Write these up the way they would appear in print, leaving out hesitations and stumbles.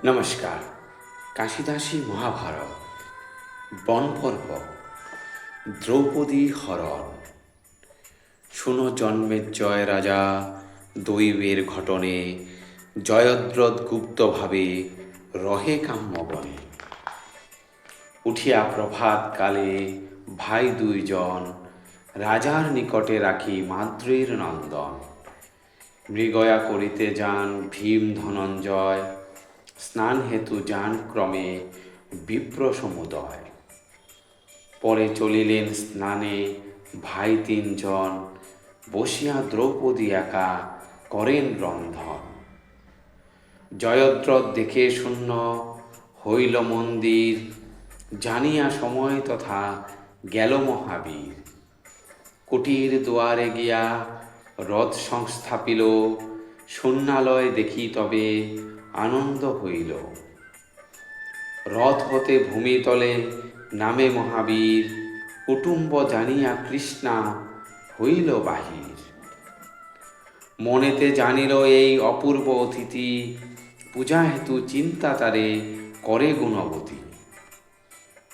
নমস্কার। কাশিদাসী মহাভারত বনপর্ব দ্রৌপদী হরণ। শুনো জন্মেজয় রাজা দৈবের ঘটনে, জয়দ্রথ গুপ্তভাবে রহে কাম্যবনে। উঠিয়া প্রভাত কালে ভাই দুইজন, রাজার নিকটে রাখি মাদ্রীর নন্দন। মৃগয়া করিতে যান ভীম ধনঞ্জয়, স্নান হেতু যান ক্রমে বিপ্র সমুদয়। পরে চলিলেন স্নানে ভাই তিনজন, বসিয়া দ্রৌপদী একা করেন রন্ধন। জয়দ্রথ দেখে শূন্য হইল মন্দির, জানিয়া সময় তথা গেল মহাবীর। কুটির দুয়ারে গিয়া রথ সংস্থাপিল, শূন্যালয় দেখি তবে আনন্দ হইল। রথ হতে ভূমিতলে নামে মহাবীর, কুটুম্ব জানিয়া কৃষ্ণা হইল বাহির। মনেতে জানিল এই অপূর্ব অতিথি, পূজা হেতু চিন্তা তারে করে গুণবতী।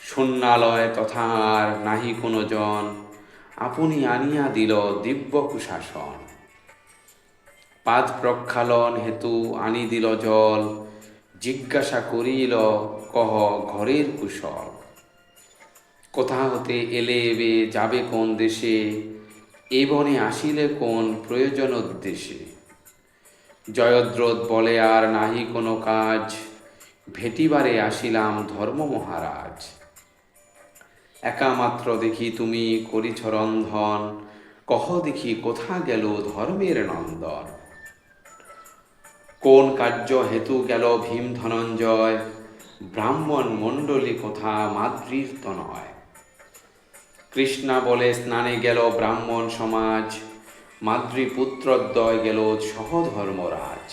শূন্যালয় তথা আর নাহি কোনো জন, আপনি আনিয়া দিল দিব্য কুশাসন। পাদ প্রক্ষালন হেতু আনি দিল জল, জিজ্ঞাসা করিল কহ ঘরের কুশল। কোথা হতে এলে এবে যাবে কোন দেশে, এ বনে আসিলে কোন প্রয়োজন উদ্দেশ্যে। জয়দ্রথ বলে আর নাহি কোনো কাজ, ভেটিবারে আসিলাম ধর্ম মহারাজ। একা মাত্র দেখি তুমি করিছ রন্ধন, কহ দেখি কোথা গেল ধর্মের নন্দন। কোন কার্য হেতু গেল ভীম ধনঞ্জয়, ব্রাহ্মণ মণ্ডলী কোথা মাদ্রীর তনয়। কৃষ্ণা বলে স্নানে গেল ব্রাহ্মণ সমাজ, মাতৃপুত্রদ্বয় গেল সহধর্মরাজ।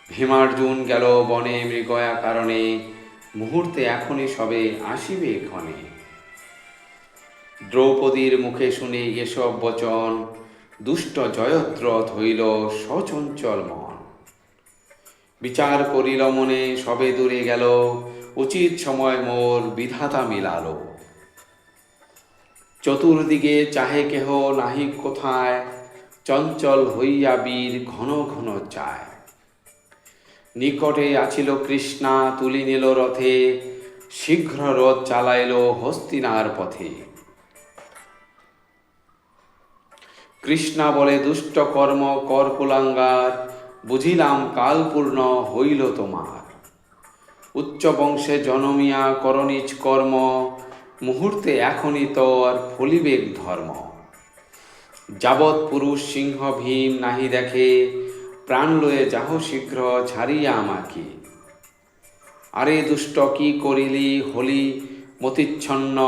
ভীমার্জুন গেল বনে মৃগয়া কারণে, মুহূর্তে এখনই সবে আসিবে ক্ষণে। দ্রৌপদীর মুখে শুনে এসব বচন, দুষ্ট জয়দ্রথ হইল সচঞ্চল মন। বিচার করিল মনে সবে দূরে গেল, উচিত সময় মোর বিধাতা মিলালো। চতুর্দিকে চাহে কেহ নাহি কোথায়, চঞ্চল হইয়া বীর ঘন ঘন চায়। নিকটে আছিল কৃষ্ণা তুলি নিল রথে, শীঘ্র রথ চালাইল হস্তিনার পথে। কৃষ্ণা বলে দুষ্ট কর্ম কর কুলাঙ্গার, বুঝিলাম কালপূর্ণ হইল তোমার। উচ্চ বংশে জনমিয়া কর নিজ কর্ম, মুহূর্তে এখনই তোর ফলিবেক ধর্ম। যাবৎ পুরুষ সিংহ ভীম নাহি দেখে, প্রাণ লয়ে যাহ শীঘ্র ছাড়িয়া আমাকে। আরে দুষ্ট কি করিলি হলি মতিচ্ছন্ন,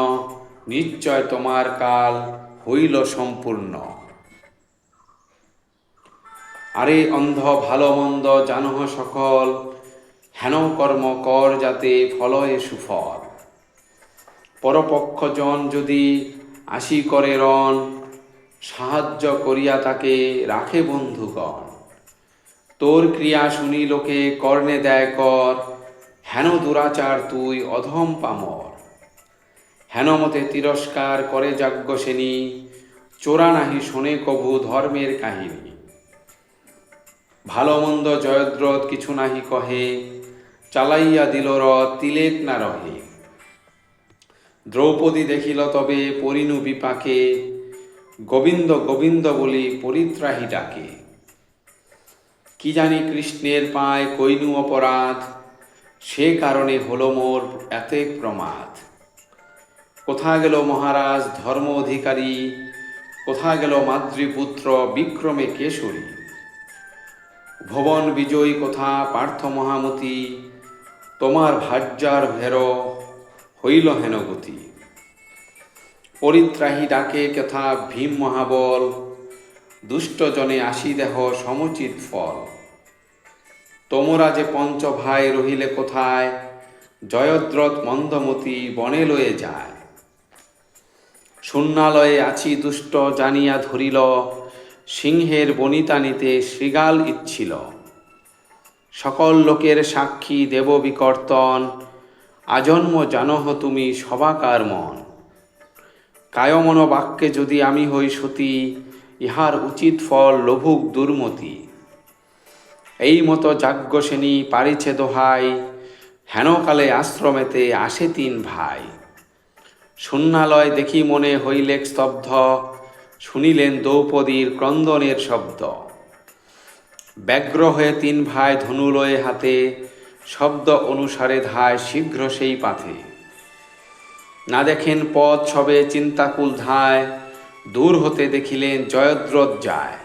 নিশ্চয় তোমার কাল হইল সম্পূর্ণ। আরে অন্ধ ভালো মন্দ জানহ সকল, হেন কর্ম কর যাতে ফলয়ে সুফল। পরপক্ষজন যদি আসি করে রণ, সাহায্য করিয়া তাকে রাখে বন্ধুগণ। তোর ক্রিয়া শুনি লোকে কর্ণে দেয় কর, হেন দুরাচার তুই অধম পামর। হেন মতে তিরস্কার করে যাজ্ঞসেনী, চোরা নাহি শোনে কভু ধর্মের কাহিনী। ভালো মন্দ জয়দ্রথ কিছু নাহি কহে, চালাইয়া দিল রথ তিলেক না রহে। দ্রৌপদী দেখিল তবে পরিণু বিপাকে, গোবিন্দ গোবিন্দ বলি পরিত্রাহী ডাকে। কি জানি কৃষ্ণের পায় কইনু অপরাধ, সে কারণে হলো মোর এতেক প্রমাদ। কোথা গেল মহারাজ ধর্ম অধিকারী, কোথা গেল মাতৃপুত্র বিক্রমে কেশরী। ভুবন বিজয়ী কোথা পার্থ মহামতি, তোমার ভার্যার হের হইল হেন গতি। পরিত্রাহী ডাকে কথা ভীম মহাবল, দুষ্টজনে আসি দেহ সমুচিত ফল। তোমরা যে পঞ্চ ভাই রহিলে কোথায়, জয়দ্রথ মন্দমতি বনে লয়ে যায়। শূন্যালয়ে আছি দুষ্ট জানিয়া ধরিল, সিংহের বনিতা নিতে শৃগাল ইচ্ছিল। সকল লোকের সাক্ষী দেব বিকর্তন, আজন্ম জানহ তুমি সবাকার মন। কায়মন বাক্যে যদি আমি হই সতী, ইহার উচিত ফল লভুক দুর্মতি। এই মতো যাজ্ঞসেনী পারিছে দোহাই, হেনকালে আশ্রমেতে আসে তিন ভাই। শূন্যালয় দেখি মনে হইলেক স্তব্ধ, শুনিলেন দ্রৌপদীর ক্রন্দনের শব্দ। ব্যগ্র হয়ে তিন ভাই ধনু লয়ে হাতে, শব্দ অনুসারে ধায় শীঘ্র সেই পাথে। না দেখেন পথ সবে চিন্তাকুল ধায়, দূর হতে দেখিলেন জয়দ্রথ যায়।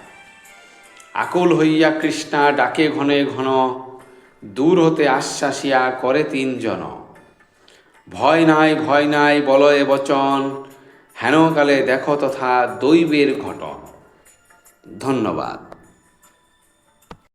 আকুল হইয়া কৃষ্ণা ডাকে ঘনে ঘন, দূর হতে আশ্বাসিয়া করে তিনজন। ভয় নাই বলয়ে বচন, হেনকালে দেখো তথা দৈবের ঘটন। ধন্যবাদ।